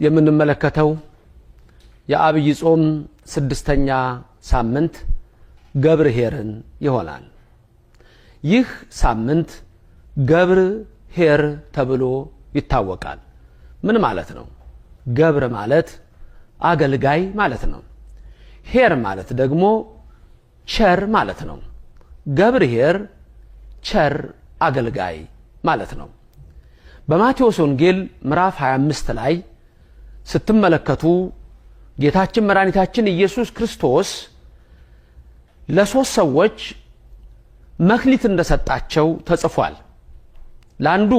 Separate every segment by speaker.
Speaker 1: የምንመለከተው የአብይ ጾም ስድስተኛ ሳምንት ገብርኄርን ይሆናል። ይህ ሳምንት ገብርኄር ተብሎ ይታወቃል። ምን ማለት ነው? ገብር ማለት አገልጋይ ማለት ነው። ኄር ማለት ደግሞ ቸር ማለት ነው። ገብርኄር ቸር አገልጋይ ማለት ነው። በማቴዎስ ወንጌል ምዕራፍ 25 ላይ ስትመለከቱ ጌታችን መድኃኒታችን ኢየሱስ ክርስቶስ ለሶስት ሰዎች መክሊት እንደሰጣቸው ተጽፏል። ለአንዱ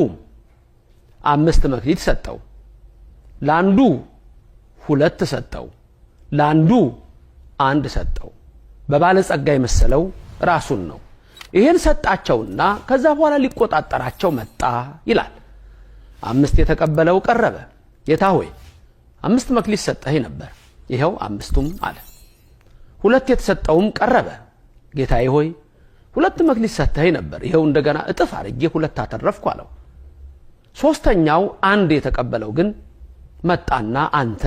Speaker 1: 5 መክሊት ሰጠው፣ ለአንዱ 2 ሰጠው፣ ለአንዱ 1 ሰጠው። በባለጸጋ የመሰለው ራሱን ነው። ይሄን ሰጣቸውና ከዛ በኋላ ሊቆጣጠራቸው መጣ ይላል። 5 የተቀበለው ቀረበ። ጌታ ሆይ 5 መክሊት ሰጠኸኝ ነበር፣ ይሄው 5ቱም አለ። 2 የተሰጠውም ቀረበ። ጌታዬ ሆይ 2 መክሊት ሰጠኸኝ ነበር፣ ይሄው እንደገና እጥፍ አድርጌ 2 አተረፍኩ አለው። 3ኛው 1 የተቀበለው ግን መጣና አንተ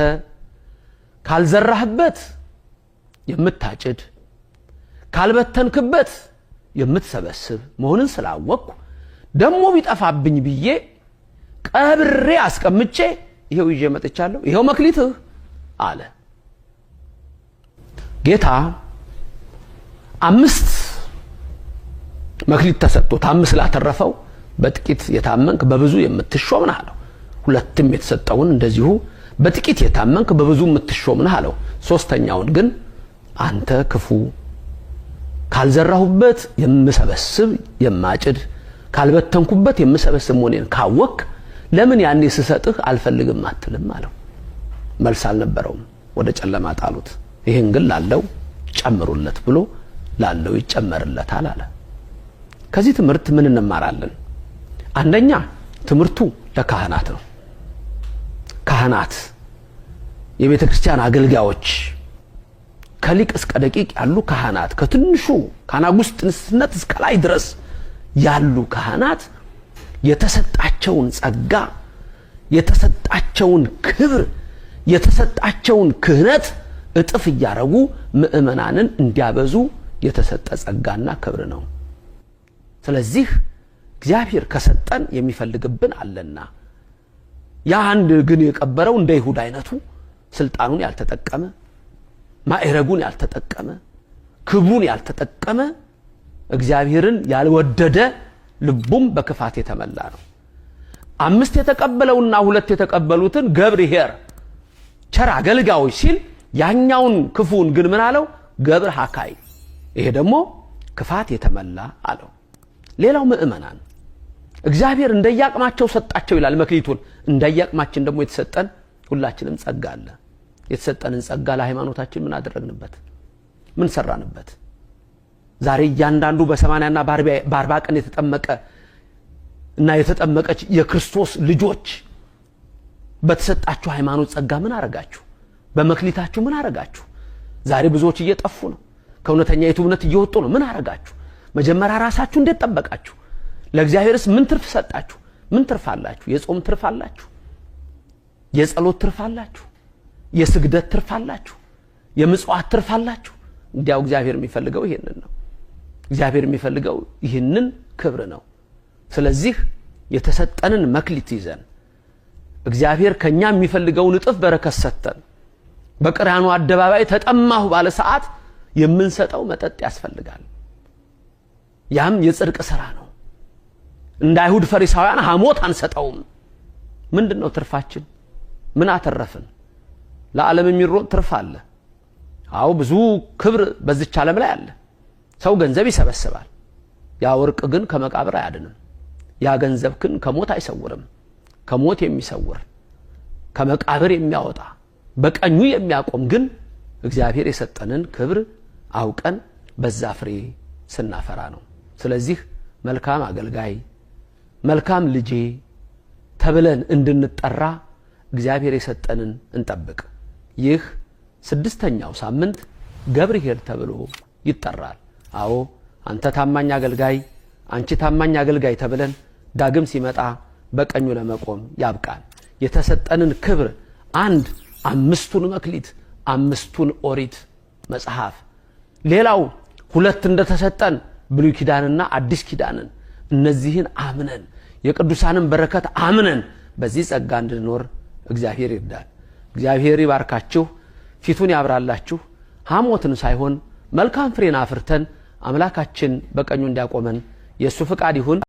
Speaker 1: ካልዘራህበት የምታጭድ ካልበተንክበት የምትሰበስብ መሆንን ስላወቅኩ ደሞ ቢጠፋብኝ ብዬ ቀብሬ አስቀምጬ ይሄው ይዤ መጥቻለሁ፣ ይሄው መክሊትህ አለ። ጌታ 5 መክሊት ተሰጥቶት 5 ላተረፈው በጥቂት የታመንክ በብዙ የምትሾም ነህ አለው። 2ም የተሰጠውን እንደዚሁ በጥቂት የታመንክ በብዙ የምትሾም ነህ አለው። 3ኛውን ግን አንተ ክፉ ካልዘራሁበት የምሰበስብ የማጭድ ካልበተንኩበት የምሰበስብ መሆኔን ካወቅ ለምን ያኔ ስሰጥህ አልፈልግም አትልም አለው። መልስ አልነበረውም። ወደ ጨለማ ጣሉት። ይሄን ግን ላለው ጨምሩለት ብሎ ላለው ይጨመርለታል አለ። ከዚህ ትምህርት ምን እንማራለን? አንደኛ ትምህርቱ ለካህናት ነው። ካህናት የቤተ ክርስቲያን አገልጋዮች ከሊቅ እስከ ደቂቅ ያሉ ካህናት ከትንሹ ከአናጉስጥስነት እስከ ላይ ድረስ ያሉ ካህናት የተሰጣቸውን ጸጋ፣ የተሰጣቸውን ክብር፣ የተሰጣቸውን ክህነት እጥፍ እያረጉ ምእመናንን እንዲያበዙ የተሰጠ ጸጋና ክብር ነው። ስለዚህ እግዚአብሔር ከሰጠን የሚፈልግብን አለና ያ አንድ ግን የቀበረው እንደ ይሁዳ አይነቱ ስልጣኑን ያልተጠቀመ ማዕረጉን ያልተጠቀመ ክብሩን ያልተጠቀመ እግዚአብሔርን ያልወደደ ልቡም በክፋት የተመላ ነው። 5 የተቀበለውና 2 የተቀበሉትን ገብርኄር ቸር አገልጋዮች ሲል ያኛውን ክፉን ግን ምን አለው? ገብር ሐካይ፣ ይሄ ደግሞ ክፋት የተመላ አለው። ሌላው ምእመናን እግዚአብሔር እንደያቅማቸው ሰጣቸው ይላል መክሊቱን። እንደያቅማችን ደግሞ የተሰጠን ሁላችንም ጸጋ አለ። የተሰጠንን ጸጋ ለሃይማኖታችን ምን አደረግንበት? ምን ሰራንበት? ዛሬ እያንዳንዱ በ80 እና በ40 ቀን የተጠመቀ እና የተጠመቀች የክርስቶስ ልጆች በተሰጣችሁ ሃይማኖት ጸጋ ምን አረጋችሁ? በመክሊታችሁ ምን አረጋችሁ? ዛሬ ብዙዎች እየጠፉ ነው። ከእውነተኛ የቱብነት እየወጡ ነው። ምን አረጋችሁ? መጀመሪያ ራሳችሁ እንዴት ጠበቃችሁ? ለእግዚአብሔርስ ምን ትርፍ ሰጣችሁ? ምን ትርፍ አላችሁ? የጾም ትርፍ አላችሁ? የጸሎት ትርፍ አላችሁ? የስግደት ትርፍ አላችሁ? የምጽዋት ትርፍ አላችሁ? እንዲያው እግዚአብሔር የሚፈልገው ይሄንን ነው። እግዚአብሔር የሚፈልገው ይሄንን ክብር ነው። ስለዚህ የተሰጠንን መክሊት ይዘን እግዚአብሔር ከኛ የሚፈልገውን እጥፍ በረከት ሰጠን በቀራንዮ አደባባይ ተጠማሁ ባለ ሰዓት የምንሰጠው መጠጥ ያስፈልጋል። ያም የጽድቅ ሥራ ነው። እንደ አይሁድ ፈሪሳውያን ሐሞት አንሰጠውም። ምንድነው ትርፋችን? ምን አተረፍን? ለዓለም የሚሮጥ ትርፍ አለ። አው ብዙ ክብር በዚች ዓለም ላይ አለ። ሰው ገንዘብ ይሰበስባል። ያ ወርቅ ግን ከመቃብር አያድንም። ያ ገንዘብ ግን ከሞት አይሰውርም። ከሞት የሚሰውር ከመቃብር የሚያወጣ በቀኙ የሚያቆም ግን እግዚአብሔር የሰጠንን ክብር አውቀን በዛ ፍሬ ስናፈራ ነው። ስለዚህ መልካም አገልጋይ መልካም ልጄ ተብለን እንድንጠራ እግዚአብሔር የሰጠንን እንጠብቅ። ይህ 6ኛው ሳምንት ገብርኄር ተብሎ ይጠራል። አዎ አንተ ታማኝ አገልጋይ አንቺ ታማኝ አገልጋይ ተብለን ዳግም ሲመጣ በቀኙ ለመቆም ያብቃል። የተሰጠንን ክብር አንድ አምስቱን መክሊት አምስቱን ኦሪት መጽሐፍ ሌላው ሁለት እንደተሰጠን ብሉይ ኪዳንና አዲስ ኪዳንን እነዚህን አምነን የቅዱሳንን በረከት አምነን በዚህ ጸጋ እንድንኖር እግዚአብሔር ይርዳል። እግዚአብሔር ይባርካችሁ፣ ፊቱን ያብራላችሁ። ሐሞትን ሳይሆን መልካም ፍሬን አፍርተን አምላካችን በቀኙ እንዲያቆመን የሱ ፍቃድ ይሁን።